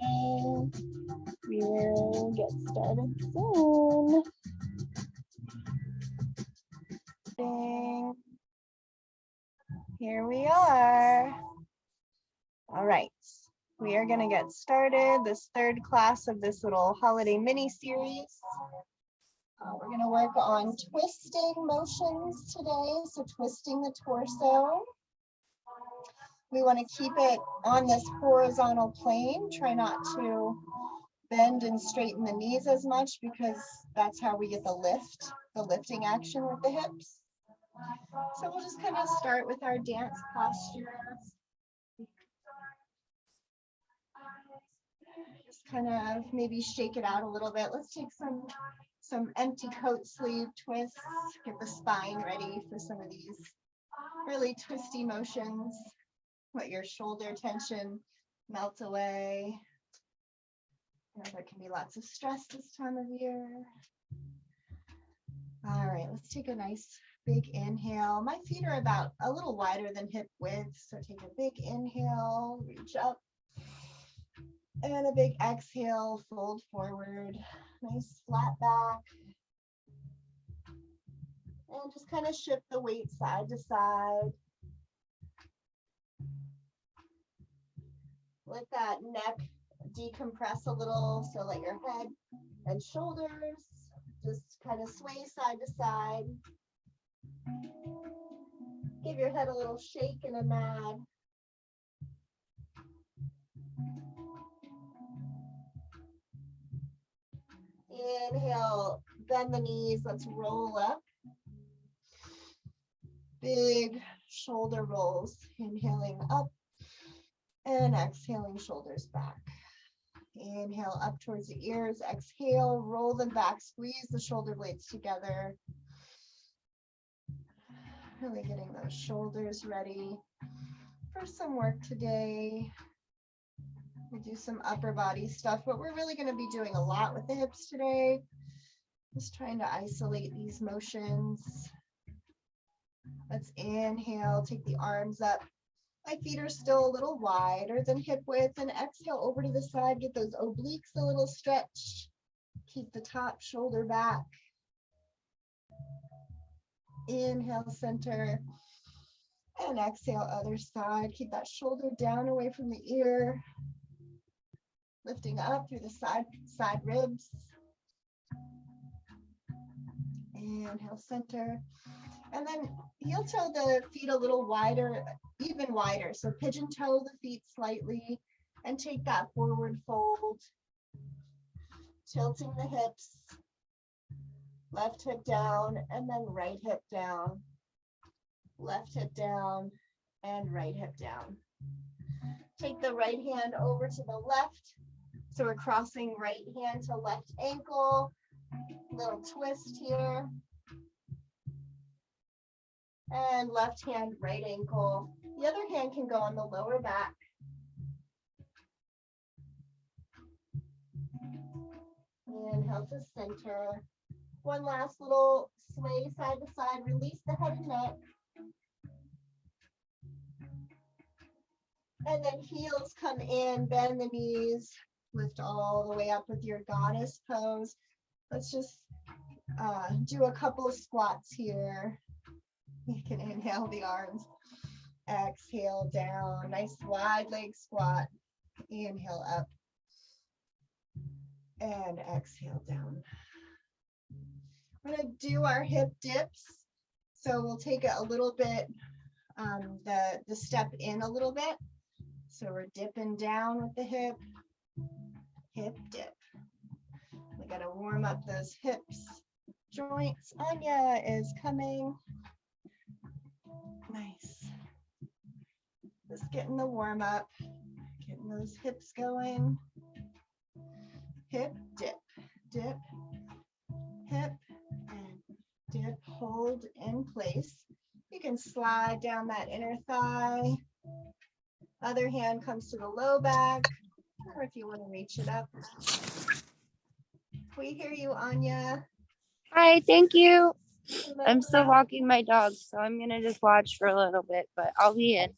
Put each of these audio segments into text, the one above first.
And we will get started soon. Here we are. All right, we are going to get started this third class of this little holiday mini series. We're going to work on twisting motions today, so twisting the torso. We want to keep it on this horizontal plane. Try not to bend and straighten the knees as much because that's how we get the lifting action with the hips. So we'll just kind of start with our dance posture. Just kind of maybe shake it out a little bit. Let's take some empty coat sleeve twists. Get the spine ready for some of these really twisty motions. Let your shoulder tension melt away. There can be lots of stress this time of year. All right, let's take a nice big inhale. My feet are about a little wider than hip width, so take a big inhale, reach up, and a big exhale, fold forward. Nice flat back. And just kind of shift the weight side to side. Let that neck decompress a little, so let your head and shoulders just kind of sway side to side. Give your head a little shake and a nod. Inhale, bend the knees, let's roll up. Big shoulder rolls, inhaling up and exhaling shoulders back. Inhale up towards the ears, exhale, roll them back, squeeze the shoulder blades together. Really getting those shoulders ready for some work today. We do some upper body stuff, but we're really going to be doing a lot with the hips today. Just trying to isolate these motions. Let's inhale, take the arms up. My feet are still a little wider than hip width, and exhale over to the side. Get those obliques a little stretched. Keep the top shoulder back. Inhale, center, and exhale, other side. Keep that shoulder down away from the ear. Lifting up through the side ribs. Inhale, center. And then heel toe the feet a little wider, even wider. So pigeon toe the feet slightly and take that forward fold. Tilting the hips. Left hip down and then right hip down. Left hip down and right hip down. Take the right hand over to the left. So we're crossing right hand to left ankle. Little twist here. And left hand, right ankle. The other hand can go on the lower back. Inhale to center. One last little sway side to side. Release the head and neck. And then heels come in, bend the knees. Lift all the way up with your goddess pose. Let's just do a couple of squats here. You can inhale the arms, exhale down, nice wide leg squat, inhale up, and exhale down. We're gonna do our hip dips. So we'll take it a little bit, the step in a little bit. So we're dipping down with the hip dip. We gotta warm up those hips, joints. Anya is coming. Nice. Just getting the warm up, getting those hips going. Hip, dip, dip, hip, and dip, hold in place. You can slide down that inner thigh. Other hand comes to the low back, or if you want to reach it up. We hear you, Anya. Hi, thank you. I'm still walking my dog, so I'm gonna just watch for a little bit, but I'll be in.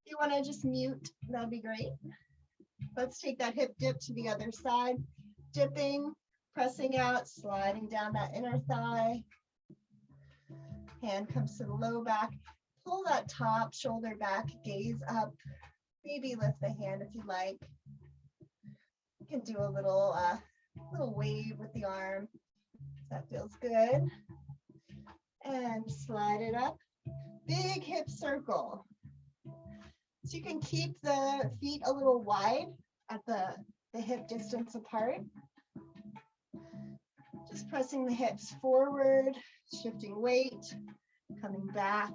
You want to just mute? That'd be great. Let's take that hip dip to the other side. Dipping, pressing out, sliding down that inner thigh. Hand comes to the low back. Pull that top shoulder back, gaze up. Maybe lift the hand if you like. You can do a little wave with the arm. That feels good. And slide it up. Big hip circle. So you can keep the feet a little wide at the hip distance apart. Just pressing the hips forward, shifting weight, coming back,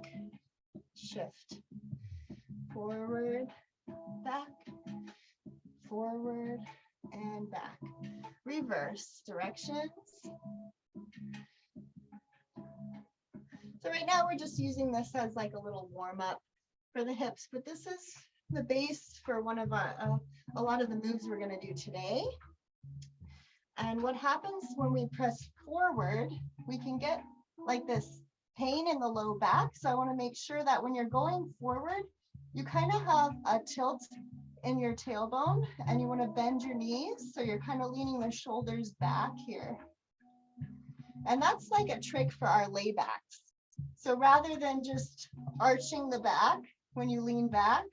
shift. Forward, back, forward, and back. Reverse directions. So right now we're just using this as like a little warm up for the hips, but this is the base for one of a lot of the moves we're going to do today. And what happens when we press forward, we can get like this pain in the low back. So I want to make sure that when you're going forward, you kind of have a tilt in your tailbone and you want to bend your knees. So you're kind of leaning the shoulders back here. And that's like a trick for our laybacks. So rather than just arching the back when you lean back,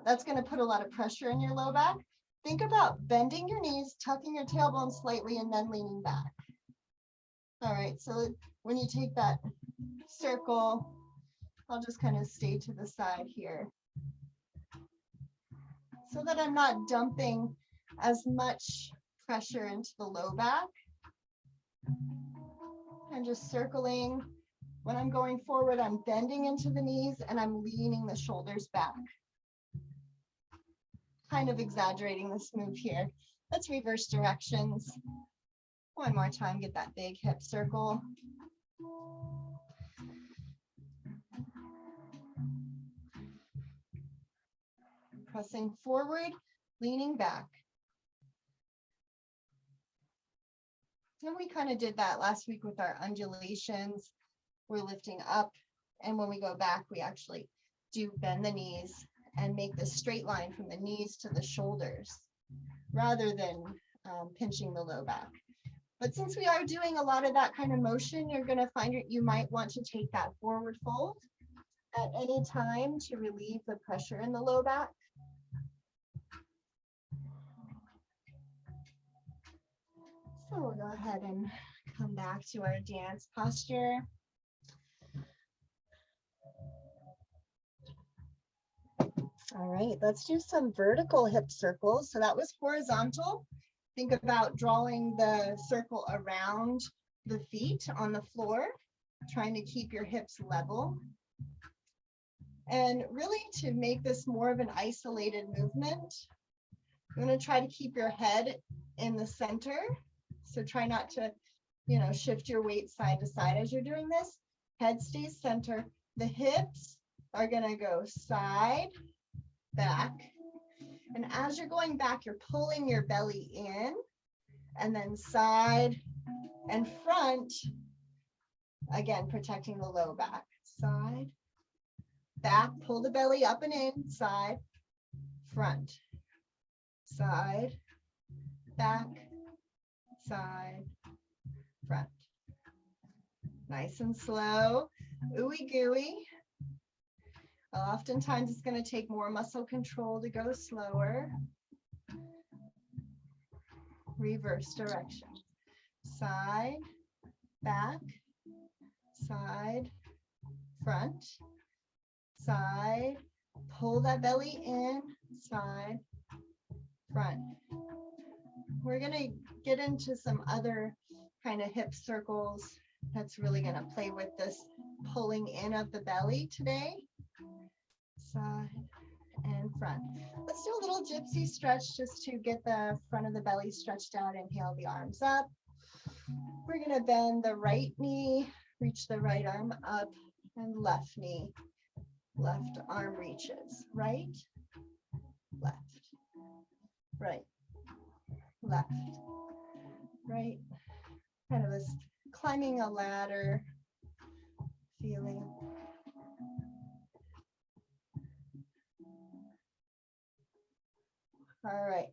that's going to put a lot of pressure in your low back. Think about bending your knees, tucking your tailbone slightly, and then leaning back. All right, so when you take that circle, I'll just kind of stay to the side here so that I'm not dumping as much pressure into the low back. And just circling. When I'm going forward, I'm bending into the knees and I'm leaning the shoulders back. Kind of exaggerating this move here. Let's reverse directions. One more time, get that big hip circle. Pressing forward, leaning back. And we kind of did that last week with our undulations. We're lifting up, and when we go back, we actually do bend the knees and make this straight line from the knees to the shoulders rather than pinching the low back. But since we are doing a lot of that kind of motion, you're going to find you might want to take that forward fold at any time to relieve the pressure in the low back. So we'll go ahead and come back to our dance posture. All right, let's do some vertical hip circles. So that was horizontal. Think about drawing the circle around the feet on the floor, trying to keep your hips level. And really to make this more of an isolated movement, you're going to try to keep your head in the center. So try not to, shift your weight side to side as you're doing this. Head stays center. The hips are going to go side, back. And as you're going back, you're pulling your belly in, and then side and front, again, protecting the low back. Side, back, pull the belly up and in, side, front, side, back, side, front. Nice and slow, ooey gooey. Oftentimes it's going to take more muscle control to go slower. Reverse direction. Side, back, side, front, side, pull that belly in, side, front. We're going to get into some other kind of hip circles that's really going to play with this pulling in of the belly today. Side and front. Let's do a little gypsy stretch just to get the front of the belly stretched out. Inhale the arms up. We're going to bend the right knee, reach the right arm up, and left knee, left arm reaches. Right, left, right, left, right. Kind of a climbing a ladder feeling. All right,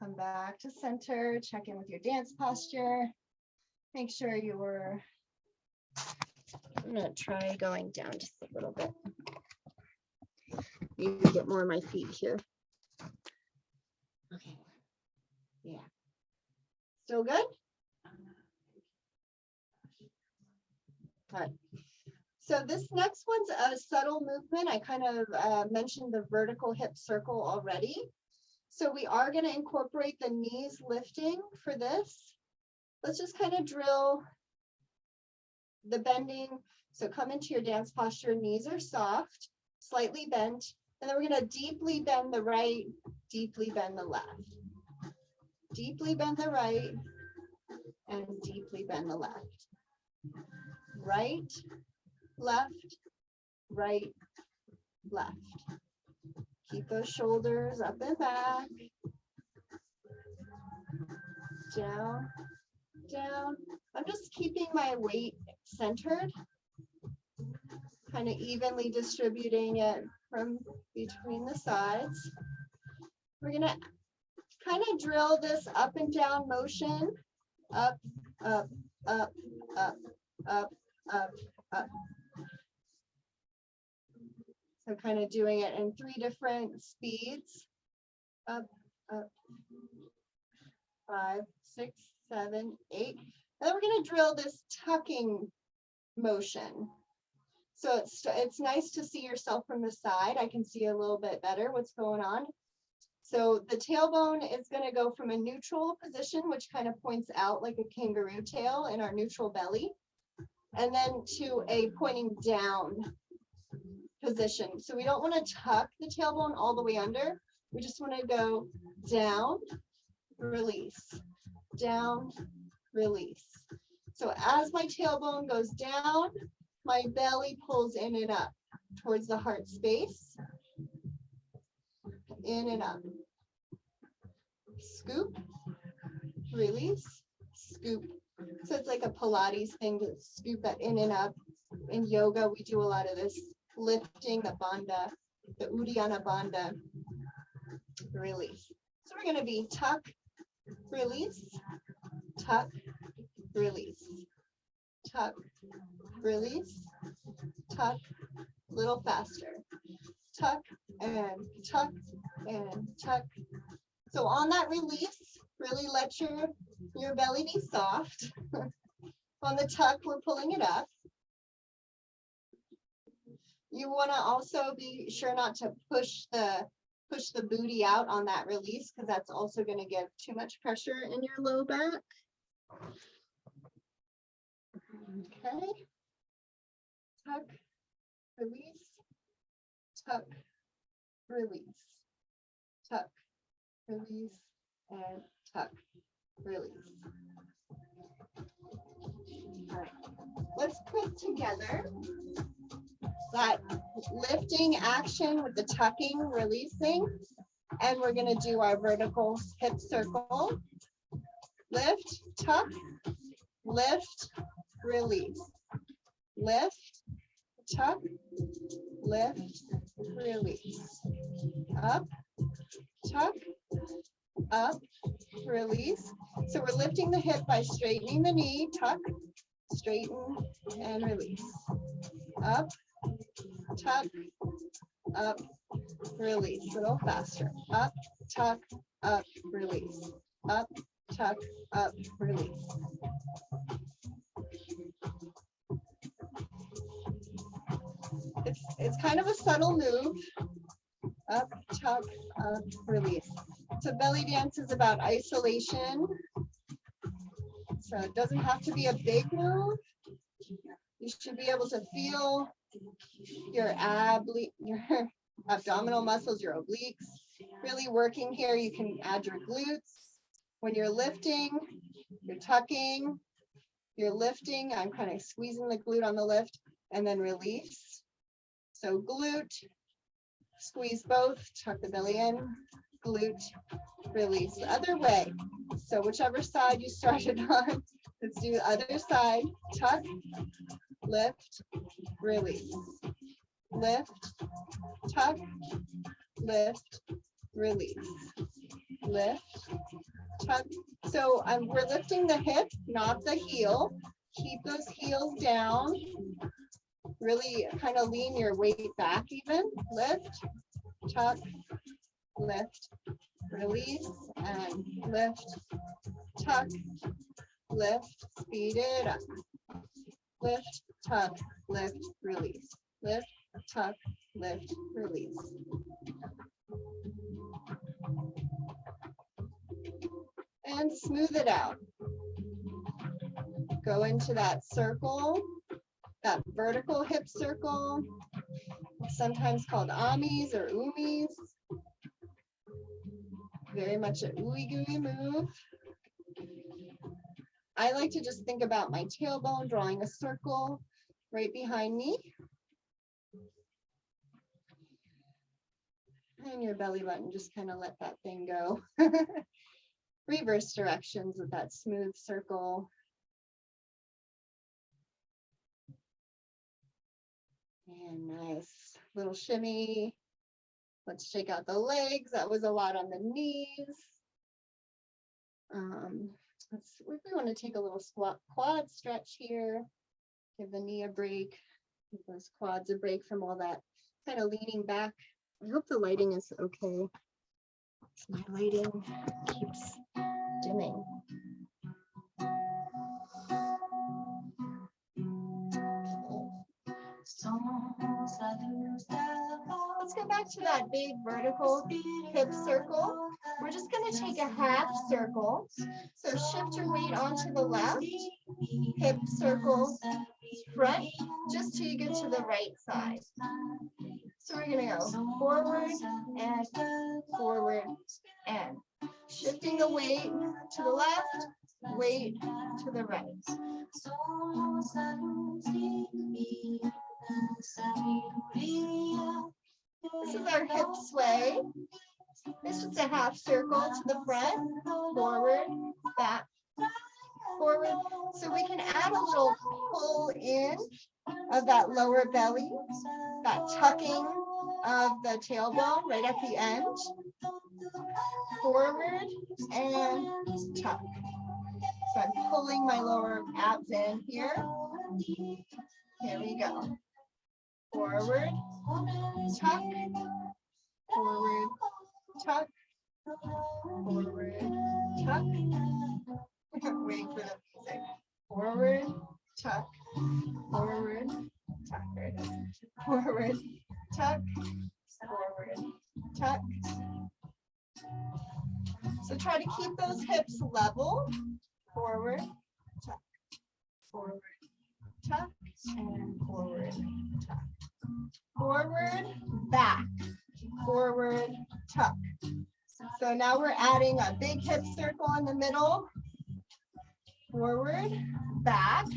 come back to center, check in with your dance posture. Make sure I'm gonna try going down just a little bit. Maybe get more of my feet here. Okay, yeah. Still good? All right. So this next one's a subtle movement. I kind of mentioned the vertical hip circle already. So we are going to incorporate the knees lifting for this. Let's just kind of drill the bending. So come into your dance posture, knees are soft, slightly bent. And then we're going to deeply bend the right, deeply bend the left. Deeply bend the right and deeply bend the left. Right, left, right, left. Keep those shoulders up and back. Down, down. I'm just keeping my weight centered, kind of evenly distributing it from between the sides. We're gonna kind of drill this up and down motion. Up, up, up, up, up, up, up. So kind of doing it in 3 different speeds. Up, up, 5, 6, 7, 8. And then we're going to drill this tucking motion. So it's nice to see yourself from the side. I can see a little bit better what's going on. So the tailbone is going to go from a neutral position, which kind of points out like a kangaroo tail in our neutral belly, and then to a pointing down position. So we don't want to tuck the tailbone all the way under. We just want to go down, release, down, release. So as my tailbone goes down, my belly pulls in and up towards the heart space. In and up. Scoop, release, scoop. So it's like a Pilates thing to scoop that in and up. In yoga, we do a lot of this lifting, the bandha, the Uddiyana bandha, release. So we're going to be tuck, release, tuck, release, tuck, release, tuck, a little faster. Tuck and tuck and tuck. So on that release, really let your belly be soft. On the tuck, we're pulling it up. You want to also be sure not to push the booty out on that release, because that's also going to give too much pressure in your low back. Okay. Tuck, release, tuck, release, tuck, release, and tuck, release. All right. Let's put together that lifting action with the tucking, releasing, and we're going to do our vertical hip circle. Lift, tuck, lift, release. Lift, tuck, lift, release. Up, tuck, up, release. So we're lifting the hip by straightening the knee, tuck, straighten, and release. Up, tuck, up, release. A little faster. Up, tuck, up, release. Up, tuck, up, release. It's kind of a subtle move. Up, tuck, up, release. So belly dance is about isolation. So it doesn't have to be a big move. You should be able to feel your abdominal muscles, your obliques, really working here. You can add your glutes. When you're lifting, you're tucking, you're lifting. I'm kind of squeezing the glute on the lift and then release. So glute, squeeze both, tuck the belly in, glute, release. The other way. So whichever side you started on, let's do the other side. Tuck, lift, release. Lift, tuck, lift, release. lift, tuck. So we're lifting the hip, not the heel. Keep those heels down. Really kind of lean your weight back even. Lift, tuck, lift, release, and lift, tuck, lift, speed it up. Lift, tuck, lift, release. Lift, tuck, lift, release. And smooth it out. Go into that circle, that vertical hip circle, sometimes called Omis or Umis. Very much an ooey gooey move. I like to just think about my tailbone drawing a circle right behind me. And your belly button, just kind of let that thing go. Reverse directions with that smooth circle. And nice little shimmy. Let's shake out the legs. That was a lot on the knees. We want to take a little squat quad stretch here. Give the knee a break. Give those quads a break from all that kind of leaning back. I hope the lighting is okay. My lighting keeps dimming. Let's go back to that big vertical hip circle. We're just going to take a half circle. So shift your weight onto the left, hip circle front, just till you get to the right side. So we're going to go forward and shifting the weight to the left, weight to the right. This is our hip sway. This is a half circle to the front, forward, back, forward. So we can add a little pull in of that lower belly, that tucking of the tailbone right at the end. Forward and tuck. So I'm pulling my lower abs in here. Here we go. Forward, tuck, forward, tuck, forward, tuck. Wait for the music. Forward, tuck, forward, tuck. There it is. Forward, tuck, forward, tuck. So try to keep those hips level. Forward, tuck, forward, tuck, and forward, tuck. Forward, back, forward, tuck. So now we're adding a big hip circle in the middle. Forward, back.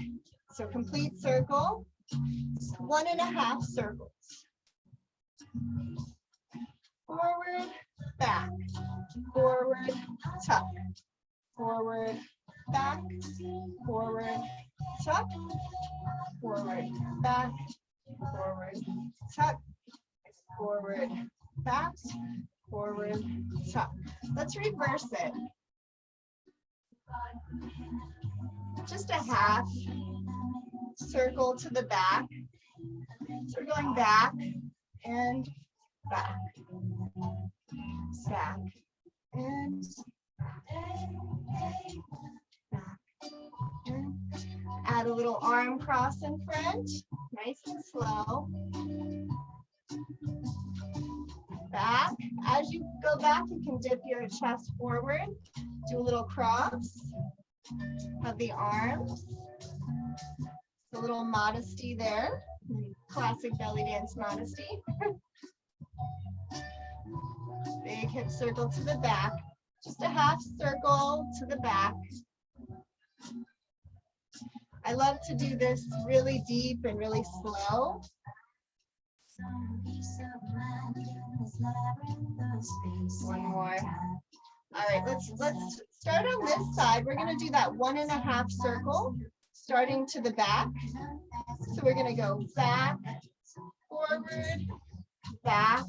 So complete circle. 1.5 circles. Forward, back, forward, tuck. Forward, back, forward, tuck. Forward, back, forward, tuck. Forward, back, forward, tuck. Let's reverse it. Just a half circle to the back. So we're going back and back, back and back. And add a little arm cross in front, nice and slow. Back. As you go back, you can dip your chest forward. Do a little cross of the arms. A little modesty there. Classic belly dance modesty. Big hip circle to the back. Just a half circle to the back. I love to do this really deep and really slow. One more. All right, let's start on this side. We're going to do that 1.5 circle, starting to the back. So we're going to go back, forward, back,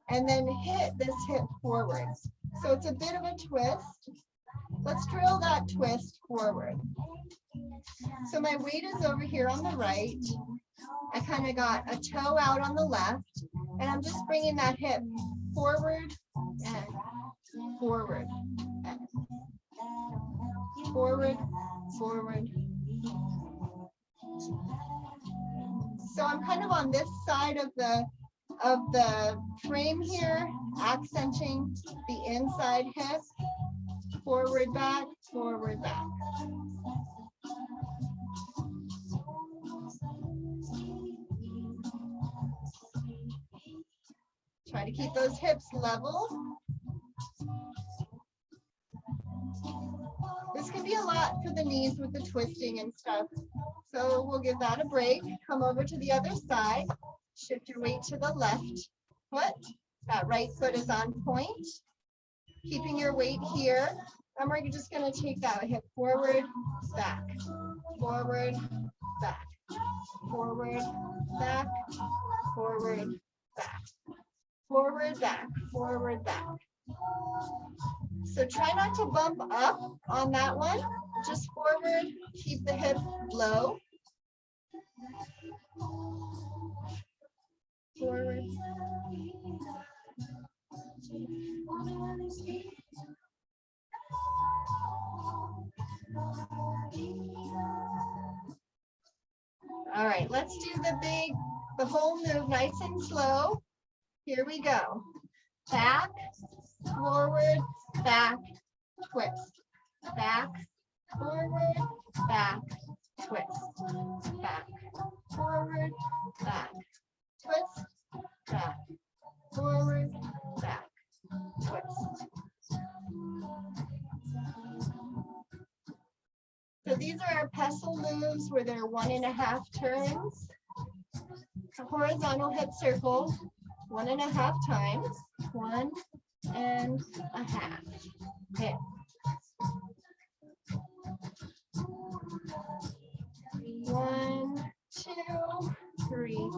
and then hit this hip forward. So it's a bit of a twist. Let's drill that twist forward. So my weight is over here on the right. I kind of got a toe out on the left, and I'm just bringing that hip forward and forward and forward, forward. So I'm kind of on this side of the frame here, accenting the inside hip, forward, back, forward, back. Try to keep those hips level. This can be a lot for the knees with the twisting and stuff. So we'll give that a break. Come over to the other side. Shift your weight to the left foot. That right foot is on point. Keeping your weight here. And we're just going to take that hip forward, back, forward, back, forward, back, forward, back, forward, back, forward, back. So try not to bump up on that one. Just forward, keep the hip low. Forward. All right, let's do the whole move nice and slow. Here we go. Back, forward, back, twist. Back, forward, back, twist. Back, forward, back, twist, back, forward, back, twist. So these are our pestle moves where they're 1.5 turns. A horizontal hip circle, 1.5 times, 1.5 hip. 1, 2, 3,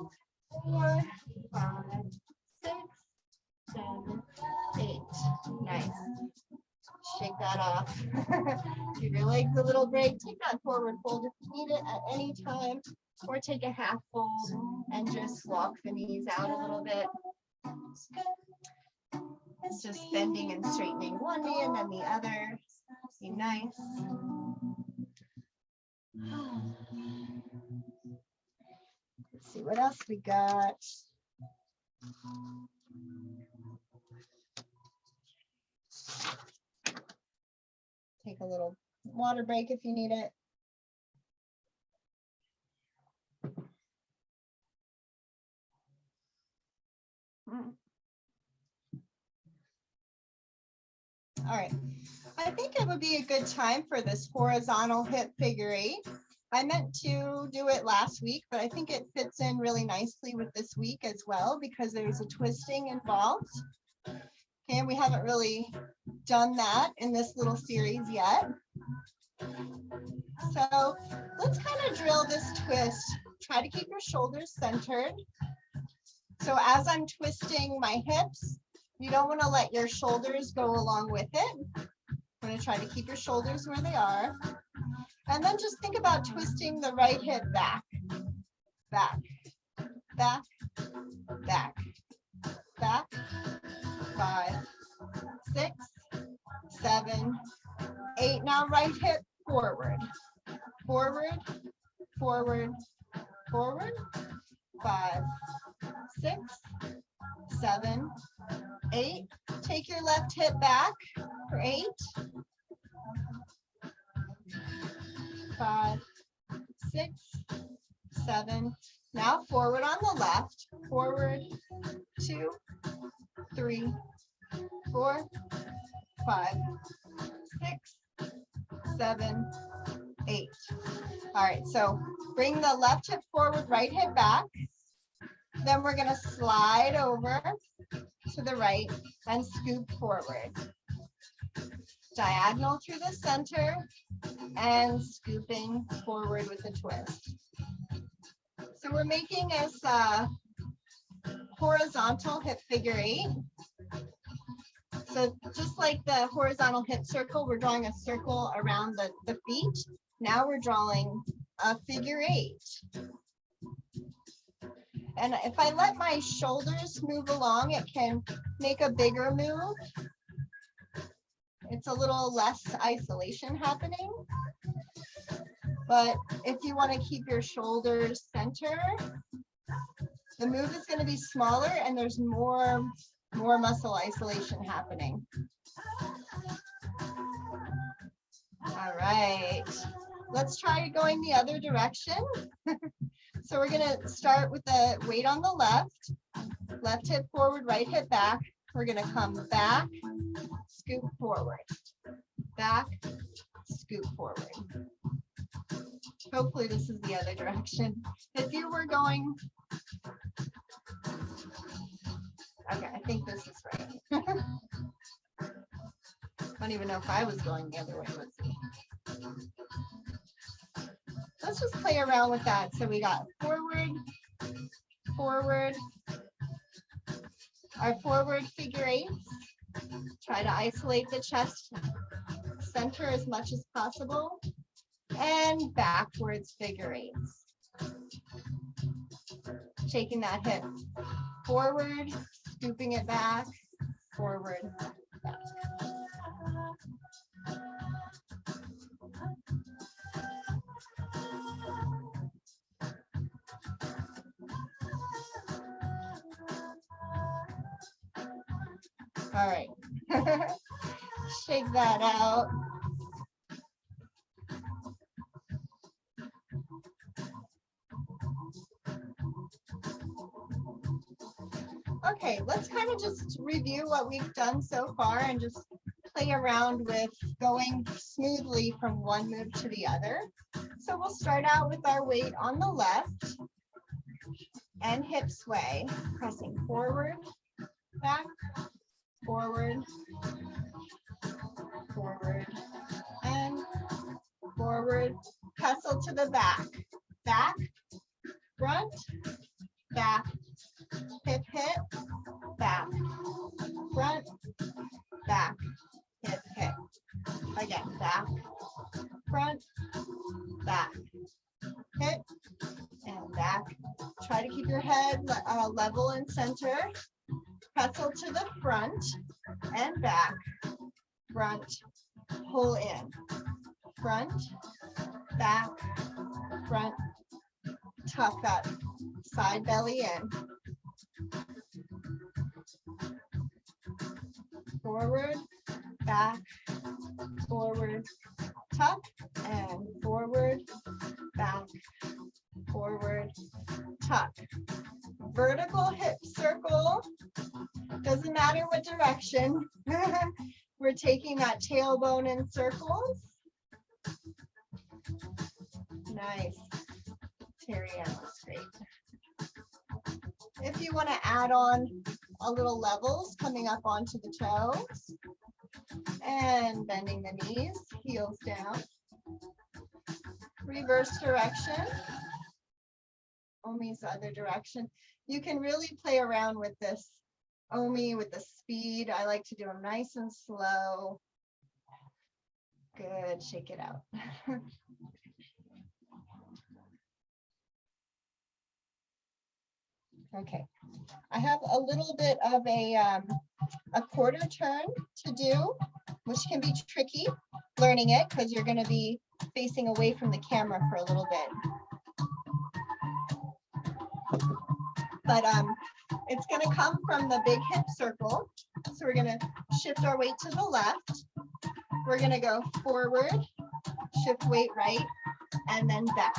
4, 5, 6, 7, 8. Nice. Shake that off. Give your legs a little break. Take that forward fold if you need it at any time, or take a half fold and just walk the knees out a little bit. It's just bending and straightening one knee and then the other. Be nice. Let's see what else we got. Take a little water break if you need it. All right, I think it would be a good time for this horizontal hip figure 8. I meant to do it last week, but I think it fits in really nicely with this week as well because there's a twisting involved. Okay, and we haven't really done that in this little series yet. So let's kind of drill this twist. Try to keep your shoulders centered. So as I'm twisting my hips, you don't want to let your shoulders go along with it. I'm going to try to keep your shoulders where they are. And then just think about twisting the right hip back, back, back, back, back. 5, 6, 7, 8. Now right hip forward, forward, forward, forward. 5, 6, 7, 8. Take your left hip back for 8. 5, 6, 7. Now forward on the left. Forward. 2, 3, 4, 5, 6, 7, 8. All right, so bring the left hip forward, right hip back. Then we're going to slide over to the right and scoop forward. Diagonal through the center and scooping forward with a twist. So we're making this horizontal hip figure 8. So just like the horizontal hip circle, we're drawing a circle around the feet. Now we're drawing a figure 8. And if I let my shoulders move along, it can make a bigger move. It's a little less isolation happening. But if you want to keep your shoulders center, the move is going to be smaller and there's more muscle isolation happening. All right, let's try going the other direction. So we're going to start with the weight on the left hip forward, right hip back. We're going to come back, scoop forward, back, scoop forward. Hopefully this is the other direction. If you were going, okay, I think this is right. I don't even know if I was going the other way. Let's see. Let's just play around with that. So we got forward, forward, our forward figure 8s. Try to isolate the chest center as much as possible. And backwards figure 8s. Taking that hip forward, scooping it back, forward, back. All right, shake that out. Okay, let's kind of just review what we've done so far and just play around with going smoothly from one move to the other. So we'll start out with our weight on the left and hip sway, pressing forward, back, forward, forward, and forward. Pestle to the back, back, front, back, hip, hip, back, front, back, hip, hip. Again, back, front, back, hip, and back. Try to keep your head level and center. Pretzel to the front and back, front, pull in, front, back, front, tuck that side belly in. Forward, back, forward, tuck, and forward, back, forward, tuck. Vertical hip circle. Doesn't matter what direction. We're taking that tailbone in circles. Nice. Terry, that was great. If you want to add on a little levels coming up onto the toes and bending the knees, heels down. Reverse direction. Omi's the other direction. You can really play around with this Omi with the speed. I like to do them nice and slow. Good, shake it out. Okay, I have a little bit of a quarter turn to do, which can be tricky learning it because you're going to be facing away from the camera for a little bit. But it's going to come from the big hip circle. So we're going to shift our weight to the left. We're going to go forward, shift weight right, and then back.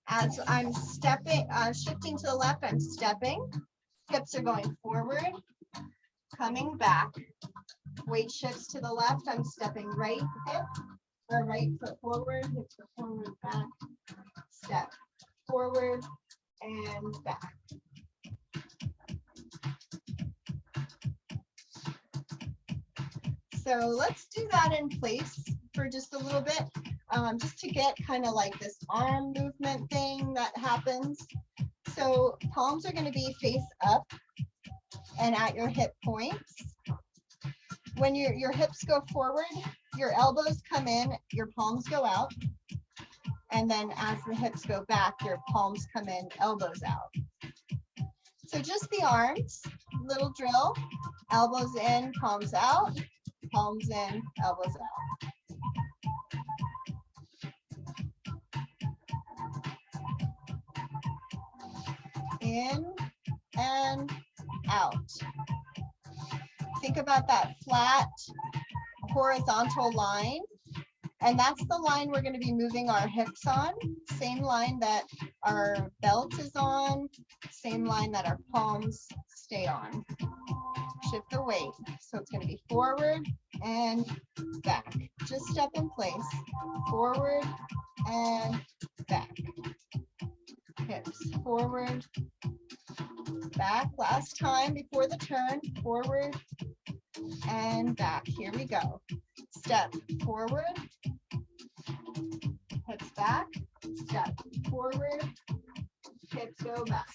As I'm stepping, shifting to the left, I'm stepping. Hips are going forward, coming back. Weight shifts to the left, I'm stepping right hip, or right foot forward, hips go forward, back, step, forward, and back. So let's do that in place for just a little bit, just to get kind of like this arm movement thing that happens. So palms are going to be face up and at your hip points. when your hips go forward, your elbows come in, your palms go out. And then as the hips go back, your palms come in, elbows out. So just the arms, little drill, elbows in, palms out, palms in, elbows out. In and out. Think about that flat horizontal line. And that's the line we're going to be moving our hips on. Same line that our belt is on, same line that our palms stay on. Shift the weight. So it's going to be forward and back. Just step in place. Forward and back. Hips forward, back. Last time before the turn. Forward and back. Here we go. Step forward, hips back, step forward, hips go back.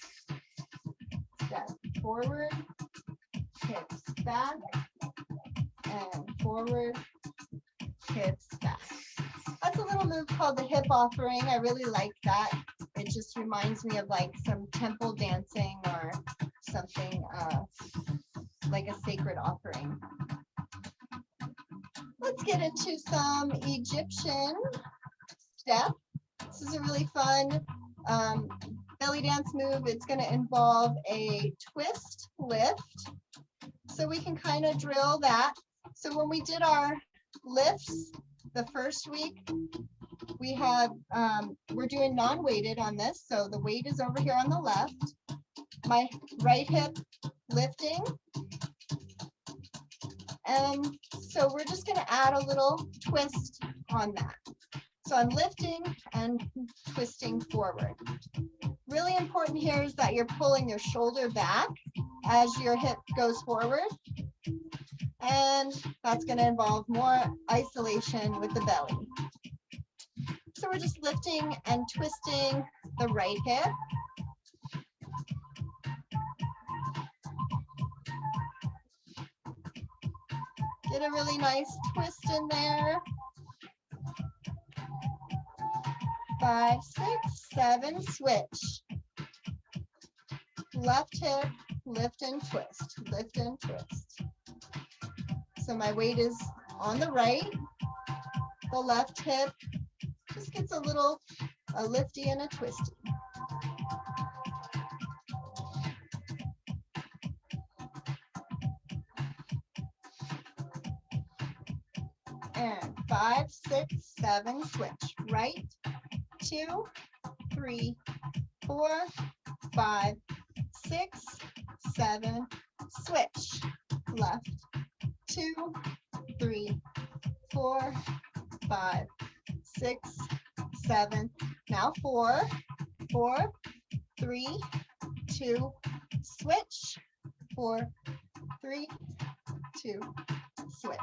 Step forward, hips back, and forward, hips back. That's a little move called the hip offering. I really like that. It just reminds me of like some temple dancing or something like a sacred offering. Let's get into some Egyptian step. This is a really fun belly dance move. It's going to involve a twist lift. So we can kind of drill that. So when we did our lifts the first week, we have, we're doing non-weighted on this. So the weight is over here on the left. My right hip lifting. And so we're just going to add a little twist on that. So I'm lifting and twisting forward. Really important here is that you're pulling your shoulder back as your hip goes forward. And that's going to involve more isolation with the belly. So we're just lifting and twisting the right hip. Get a really nice twist in there. 5, 6, 7, switch. Left hip, lift and twist, lift and twist. So my weight is on the right. The left hip just gets a little lifty and a twisty. And 5, 6, 7, switch. Right, 2, 3, 4, 5, 6, 7, switch. Left, 2, 3, 4, 5, 6, 7. Now 4, 4, 3, 2, switch. 4, 3, 2, switch.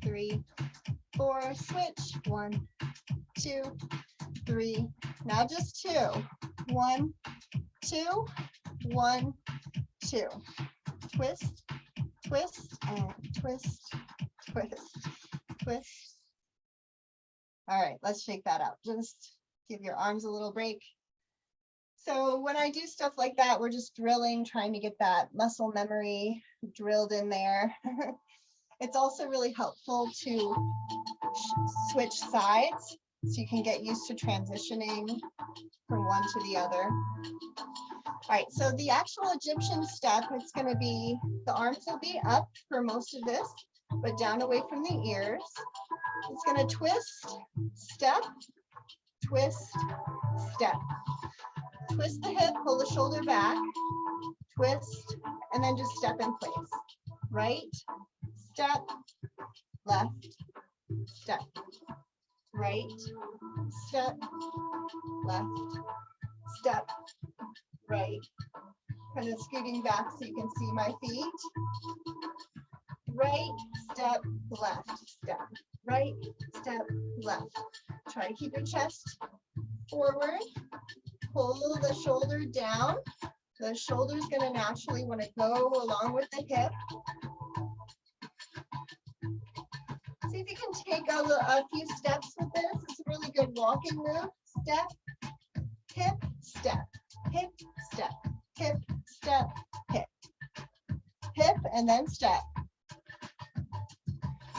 3, 4, switch. 1, 2, 3. Now just 2. 1, 2, 1, 2. Twist, twist, and twist, twist, twist. All right, let's shake that out. Just give your arms a little break. So when I do stuff like that, we're just drilling, trying to get that muscle memory drilled in there. It's also really helpful to switch sides so you can get used to transitioning from one to the other. All right, so the actual Egyptian step, it's going to be, the arms will be up for most of this, but down away from the ears. It's going to twist, step, twist, step. Twist the hip, pull the shoulder back, twist, and then just step in place. Right, step, left, step. Right, step, left, step, right. Kind of scooting back so you can see my feet. Right, step, left, step. Right, step, left. Try to keep your chest forward. Pull the shoulder down. The shoulder's gonna naturally want to go along with the hip. See if you can take a few steps with this. It's a really good walking move. Step, hip, step, hip, step, hip, step, hip, hip, and then step.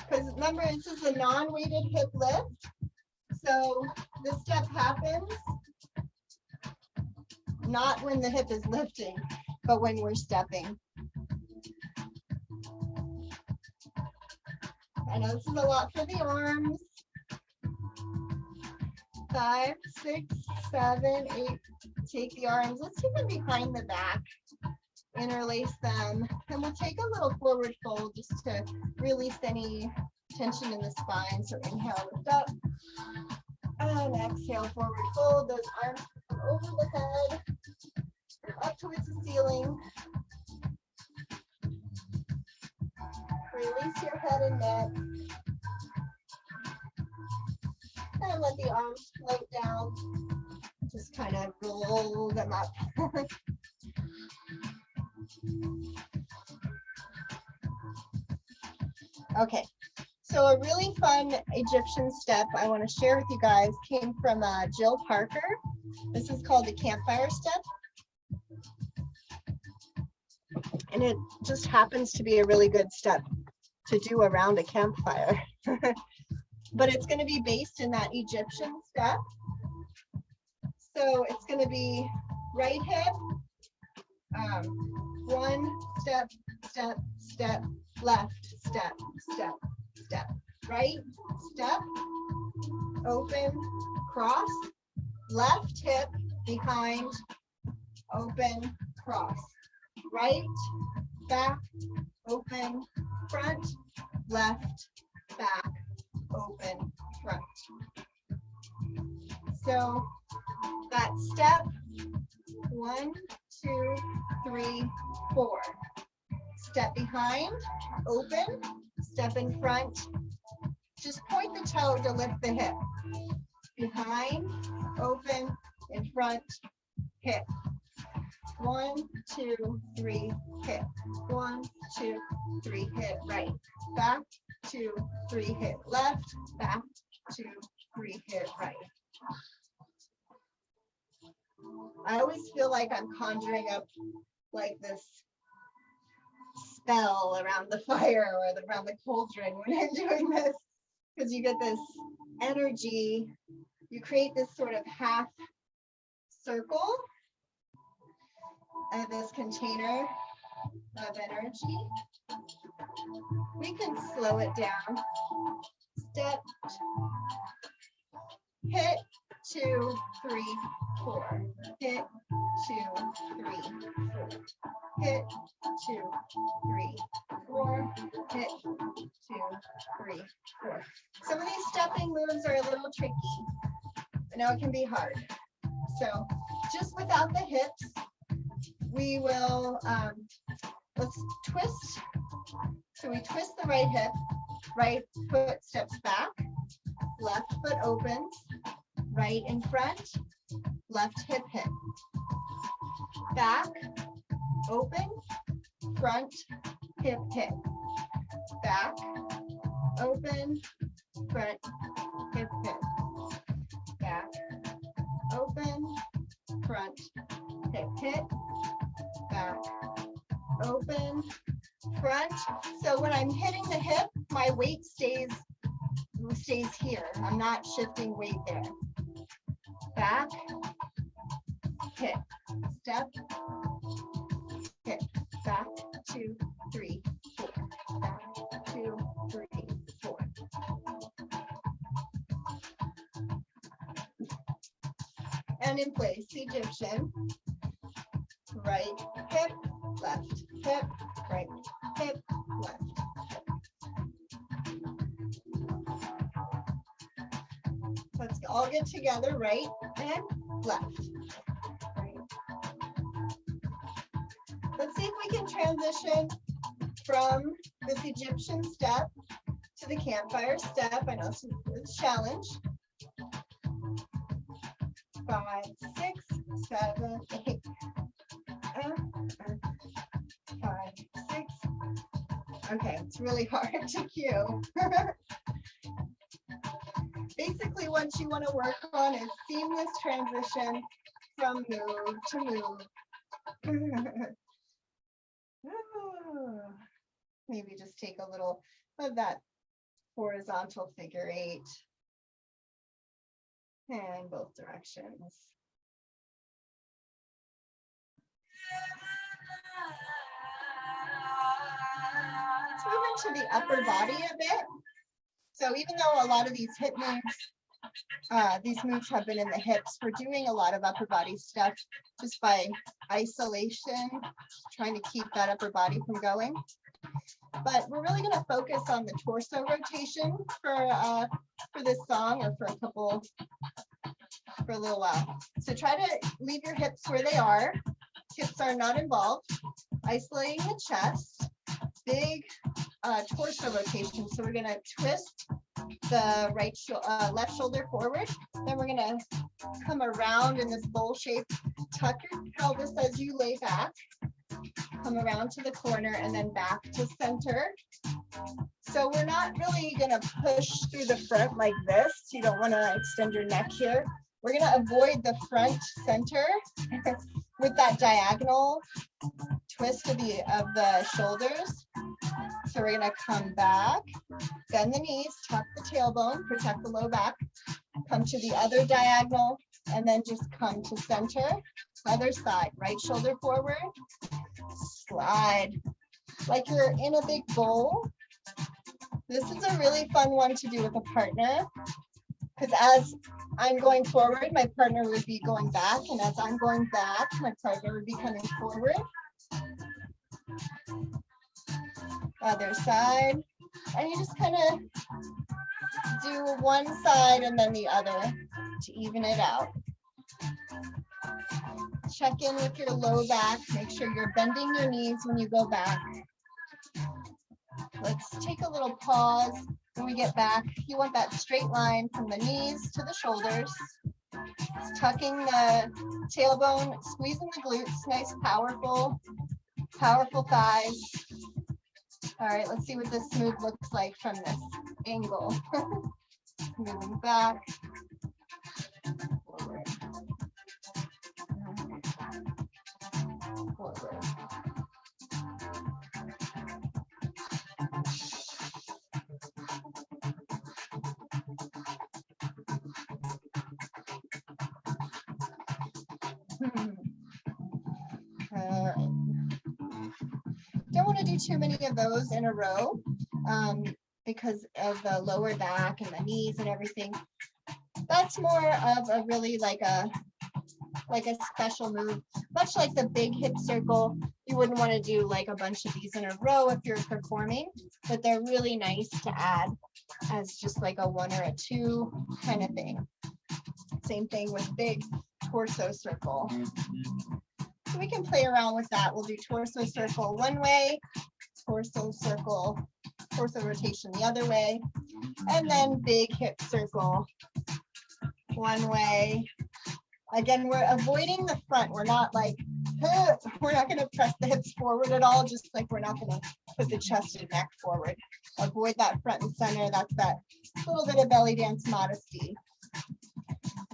Because remember, this is a non-weighted hip lift. So the step happens not when the hip is lifting, but when we're stepping. I know this is a lot for the arms. 5, 6, 7, 8. Take the arms. Let's take them behind the back. Interlace them. And we'll take a little forward fold just to release any tension in the spine. So inhale, lift up. And exhale, forward fold. Those arms over the head, up towards the ceiling. Release your head and neck. And let the arms float down. Just kind of roll them up. Okay, so a really fun Egyptian step I want to share with you guys came from Jill Parker. This is called the Campfire Step. And it just happens to be a really good step to do around a campfire. But it's going to be based in that Egyptian step. So it's going to be right hip, 1 step, step, step, left, step, step, step, right, step, open, cross, left hip, behind, open, cross, right, back, open, front, left, back, open, front. So that step, 1, 2, 3, 4. Step behind, open, step in front. Just point the toe to lift the hip. Behind, open, in front, hip. 1, 2, 3, hip. 1, 2, 3, hip, right. Back, 2, 3, hip, left. Back, 2, 3, hip, right. I always feel like I'm conjuring up like this spell around the fire or around the cauldron when I'm doing this, because you get this energy, you create this sort of half circle of this container of energy. We can slow it down. Step, hit, 2, 3, 4. Hit, 2, 3, 4. Hit, 2, 3, 4. Hit, 2, 3, 4. Some of these stepping moves are a little tricky. I know it can be hard. So just without the hips, we will, let's twist. So we twist the right hip, right foot steps back, left foot opens, right in front, left hip hit. Back, open, front, hip hit. Back, open, front, hip hit. Back, open, front, hip hit. Back, open, front. So when I'm hitting the hip, my weight stays here. I'm not shifting weight there. Back, hit, step, hit, back, 2, 3, 4, back, 2, 3, 4. And in place, Egyptian, right hip, left hip, right hip, left hip. Let's all get together, right and left. Right. Let's see if we can transition from this Egyptian step to the campfire step. I know it's a challenge. 5, 6, 7, 8. 5, 6. Okay, it's really hard to cue. Basically, what you want to work on is seamless transition from move to move. Maybe just take a little of that horizontal figure 8 in both directions. Let's move into the upper body a bit. So even though a lot of these hip moves, these moves have been in the hips, we're doing a lot of upper body stuff just by isolation, trying to keep that upper body from going. But we're really going to focus on the torso rotation for this song, or for a little while. So try to leave your hips where they are. Hips are not involved. Isolating the chest. Big torso rotation. So we're going to twist the left shoulder forward. Then we're going to come around in this bowl shape. Tuck your pelvis as you lay back. Come around to the corner and then back to center. So we're not really going to push through the front like this. You don't want to extend your neck here. We're going to avoid the front center with that diagonal twist of the shoulders. So we're going to come back, bend the knees, tuck the tailbone, protect the low back, come to the other diagonal, and then just come to center. Other side, right shoulder forward, slide like you're in a big bowl. This is a really fun one to do with a partner, because as I'm going forward, my partner would be going back, and as I'm going back, my partner would be coming forward. Other side, and you just kind of do one side and then the other to even it out. Check in with your low back. Make sure you're bending your knees when you go back. Let's take a little pause when we get back. You want that straight line from the knees to the shoulders. Tucking the tailbone, squeezing the glutes, nice, powerful thighs. All right, let's see what this move looks like from this angle. Moving back. Forward. Forward. Don't want to do too many of those in a row because of the lower back and the knees and everything. That's more of a really like a special move, much like the big hip circle. You wouldn't want to do like a bunch of these in a row if you're performing, but they're really nice to add as just like a 1 or a 2 kind of thing. Same thing with big torso circle. So we can play around with that. We'll do torso circle one way, torso circle, torso rotation the other way, and then big hip circle one way. Again, we're avoiding the front. We're not like, we're not going to press the hips forward at all, just like we're not going to put the chest and neck forward. Avoid that front and center. That's that little bit of belly dance modesty.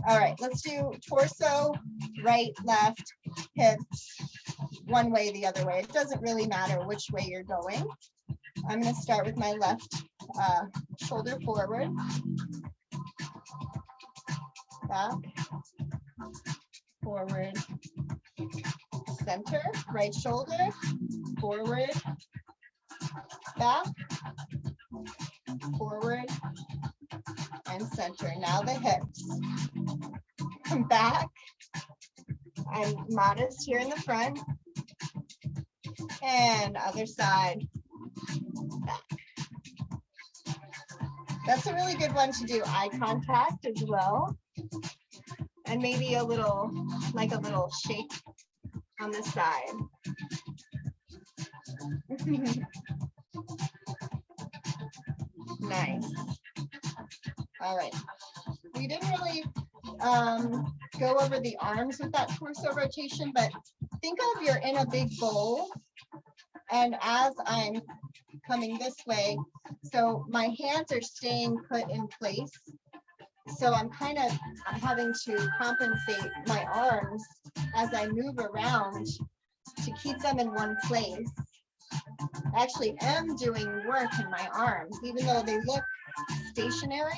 All right, let's do torso, right, left, hips, one way, the other way. It doesn't really matter which way you're going. I'm going to start with my left shoulder forward, back, forward, center, right shoulder, forward, back, forward, and center. Now the hips. Come back. I'm modest here in the front. And other side, back. That's a really good one to do eye contact as well. And maybe a little shake on the side. Nice. All right. We didn't really go over the arms with that torso rotation, but think of you're in a big bowl, and as I'm coming this way, so my hands are staying put in place. So I'm kind of having to compensate my arms as I move around to keep them in one place. I actually am doing work in my arms, even though they look stationary.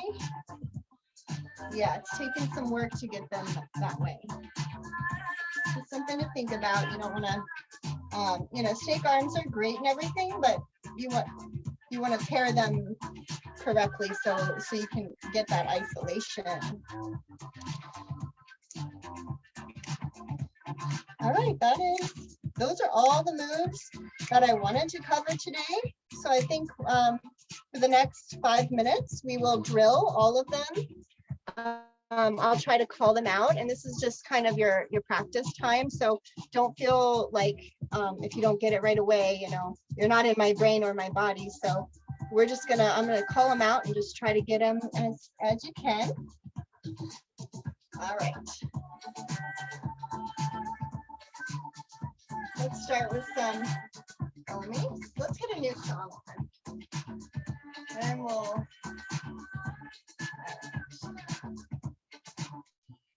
Yeah, it's taking some work to get them that way. So something to think about. You don't want to, you know, snake arms are great and everything, but you want to pair them correctly so you can get that isolation. All right, those are all the moves that I wanted to cover today. So I think for the next 5 minutes, we will drill all of them. I'll try to call them out, and this is just kind of your practice time. So don't feel like if you don't get it right away, you know, you're not in my brain or my body. So I'm gonna call them out and just try to get them as you can. All right. Let's start with some Omi. Let's get a new song on. And we'll.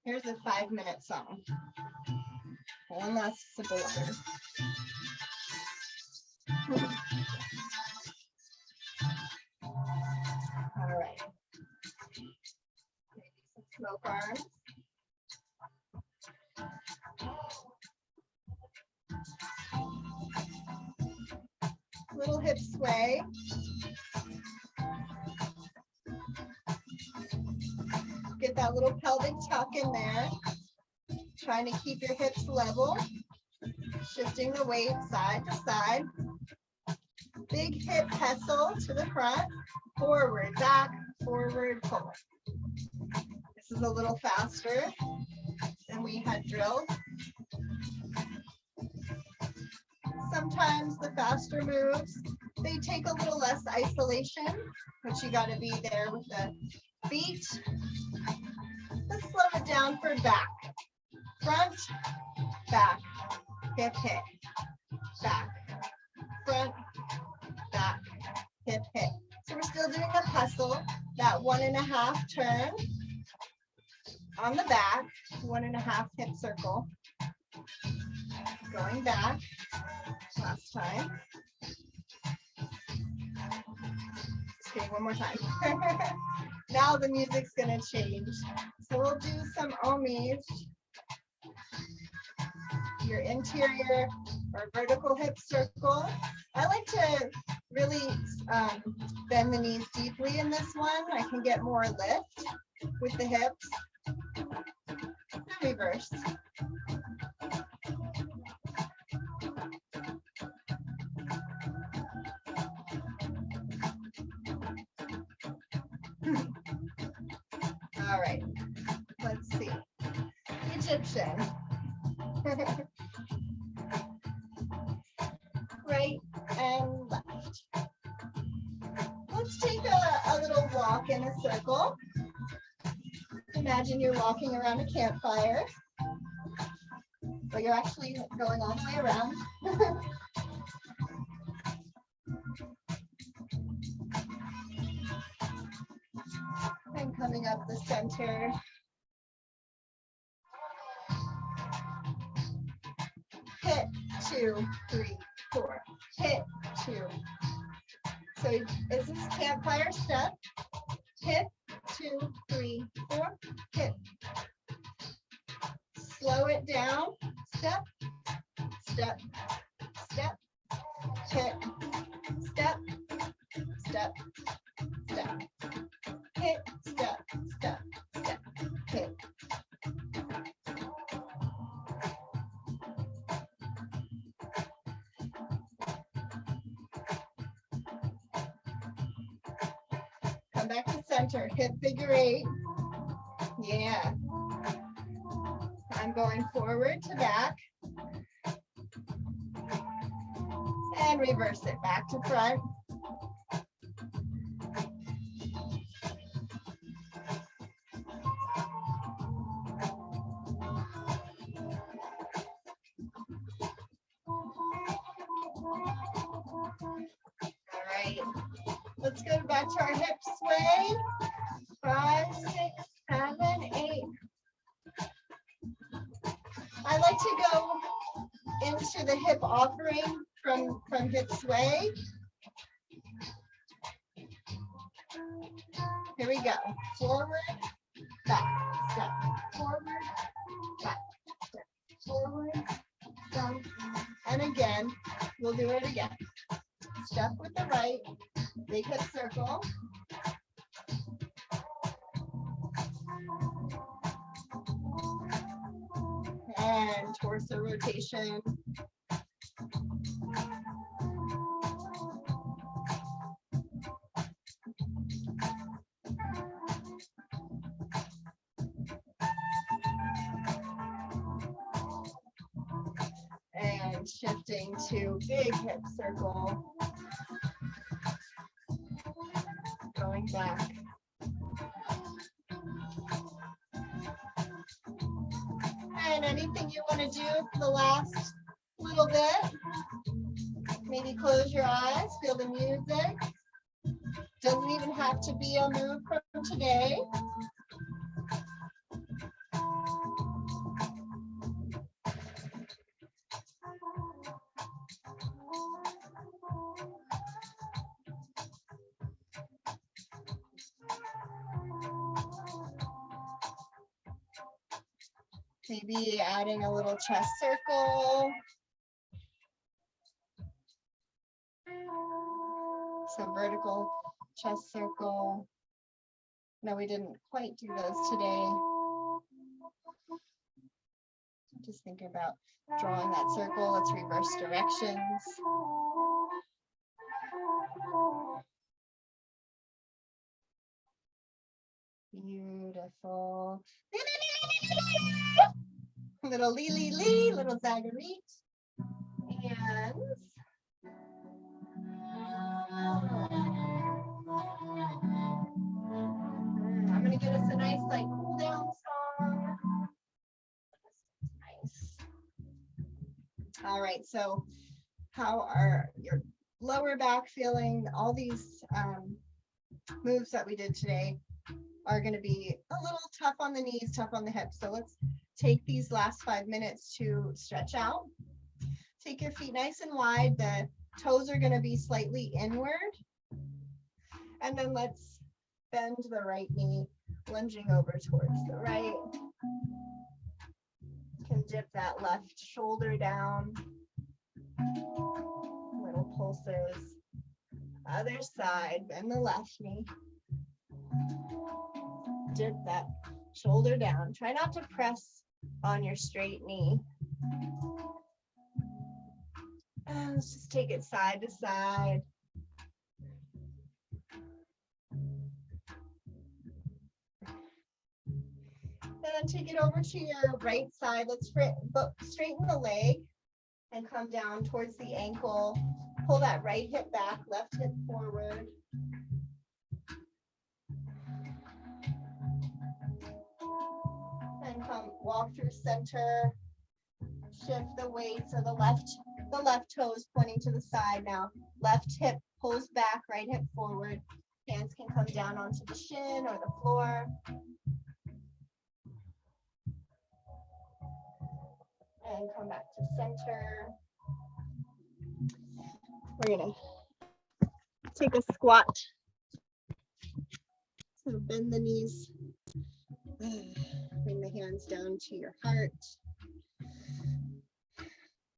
Here's a 5-minute song. One last sip of water. All right. Smoke arms. Little hip sway. Get that little pelvic tuck in there. Trying to keep your hips level. Shifting the weight side to side. Big hip pestle to the front. Forward, back, forward, pull. This is a little faster than we had drilled. Sometimes the faster moves, they take a little less isolation, but you got to be there with the feet. Let's slow it down for back. Front, back, hip, hip, back, front, back, hip, hip. So we're still doing the pestle, that 1.5 turn on the back, 1.5 hip circle. Going back, last time. Okay, one more time. Now the music's gonna change. So we'll do some Omis. Your interior or vertical hip circle. I like to really bend the knees deeply in this one. I can get more lift with the hips. And reverse. All right, let's see. Egyptian. Right and left. Let's take a little walk in a circle. Imagine you're walking around a campfire, but you're actually going all the way around. And coming up the center. Hit, 2, 3, 4. Hit, 2. So is this campfire step? Hit, 2, 3, 4. Hit. Slow it down. Step, step, step. Hit, step, step, step. Hit, step, step, step. Hit. Come back to center, hip figure 8. Yeah. I'm going forward to back. And reverse it back to front. Let's go back to our hip sway. 5, 6, 7, 8. I like to go into the hip offering from hip sway. Here we go. Forward, back, step, forward, back, step, forward, down. And again, we'll do it again. Step with the right, big hip circle. And torso rotation. And shifting to big hip circle. Going back. And anything you want to do for the last little bit, maybe close your eyes, feel the music. Doesn't even have to be a move from today. Maybe adding a little chest circle. Some vertical chest circle. No, we didn't quite do those today. Just thinking about drawing that circle. Let's reverse directions. Beautiful. Little lee, little zaggeree. And I'm gonna give us a nice like cool down song. Nice. All right, so how are your lower back feeling? All these moves that we did today are going to be a little tough on the knees, tough on the hips. So let's take these last 5 minutes to stretch out. Take your feet nice and wide. The toes are going to be slightly inward. And then let's bend the right knee, lunging over towards the right. You can dip that left shoulder down. Little pulses. Other side, bend the left knee. Dip that shoulder down. Try not to press on your straight knee. And let's just take it side to side. And then take it over to your right side. Let's straighten the leg and come down towards the ankle. Pull that right hip back, left hip forward. And come walk through center. Shift the weight so the left toe is pointing to the side now. Left hip pulls back, right hip forward. Hands can come down onto the shin or the floor. And come back to center. We're gonna take a squat. So bend the knees. Bring the hands down to your heart.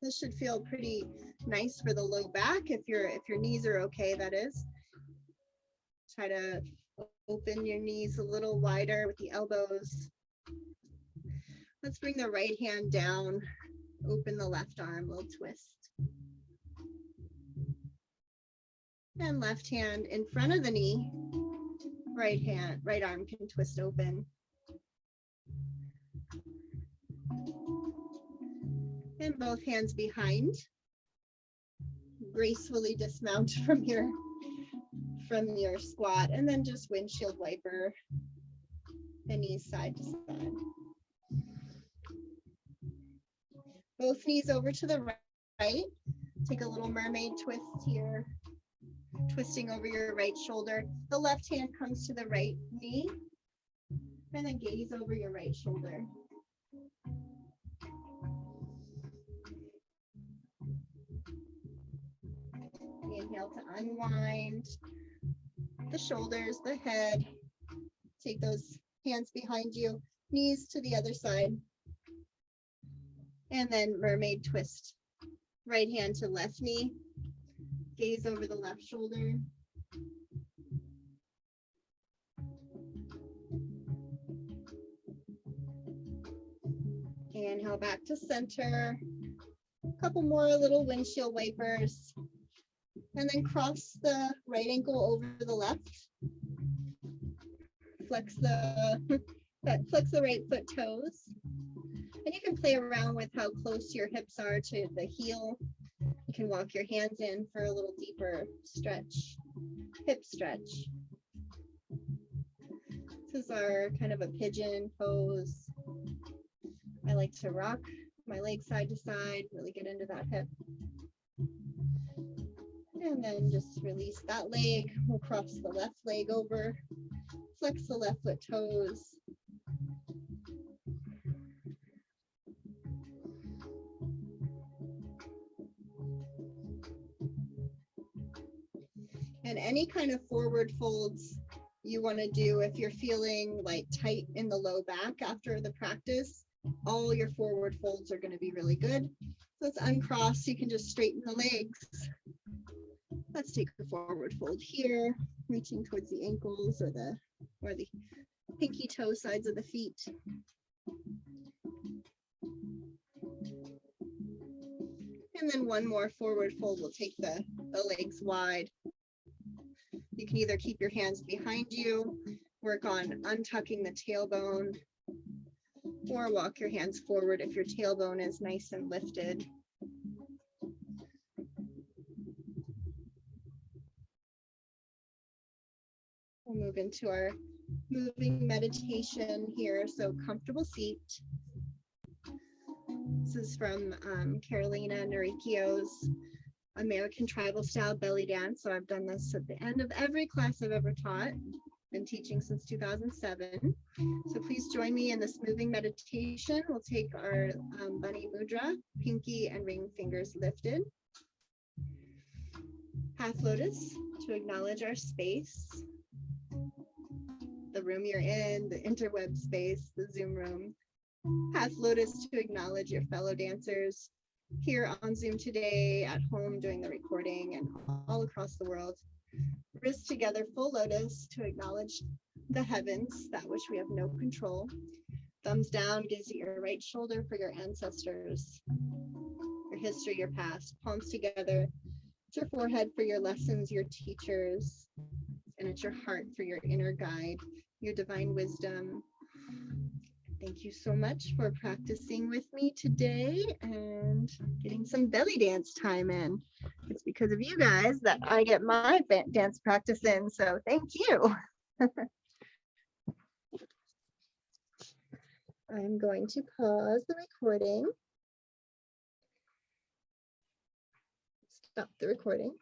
This should feel pretty nice for the low back if your knees are okay, that is. Try to open your knees a little wider with the elbows. Let's bring the right hand down. Open the left arm, little twist. And left hand in front of the knee. Right arm can twist open. And both hands behind. Gracefully dismount from your squat, and then just windshield wiper the knees side to side. Both knees over to the right. Take a little mermaid twist here. twisting over your right shoulder. The left hand comes to the right knee, and then gaze over your right shoulder. Inhale to unwind the shoulders, the head. Take those hands behind you, knees to the other side. And then mermaid twist. Right hand to left knee. Gaze over the left shoulder. Inhale back to center. A couple more little windshield wipers. And then cross the right ankle over the left. Flex the right foot toes. And you can play around with how close your hips are to the heel. You can walk your hands in for a little deeper stretch, hip stretch. This is our kind of a pigeon pose. I like to rock my legs side to side, really get into that hip. And then just release that leg. We'll cross the left leg over, flex the left foot toes. And any kind of forward folds you want to do if you're feeling like tight in the low back after the practice, all your forward folds are going to be really good. So let's uncross. You can just straighten the legs. Let's take a forward fold here, reaching towards the ankles or the pinky toe sides of the feet. And then one more forward fold. We'll take the legs wide. You can either keep your hands behind you, work on untucking the tailbone, or walk your hands forward if your tailbone is nice and lifted. We'll move into our moving meditation here. So comfortable seat. This is from Carolina Noricchio's American Tribal Style Belly Dance. So I've done this at the end of every class I've ever taught. Been teaching since 2007. So please join me in this moving meditation. We'll take our bunny mudra, pinky and ring fingers lifted. Half lotus to acknowledge our space. The room you're in, the interweb space, the Zoom room. Half lotus to acknowledge your fellow dancers here on Zoom today, at home doing the recording, and all across the world. Wrists together, full lotus to acknowledge the heavens, that which we have no control. Thumbs down gives you your right shoulder for your ancestors, your history, your past. Palms together, it's your forehead for your lessons, your teachers, and it's your heart for your inner guide, your divine wisdom. Thank you so much for practicing with me today and getting some belly dance time in. It's because of you guys that I get my dance practice in, so thank you. I'm going to pause the recording. Stop the recording.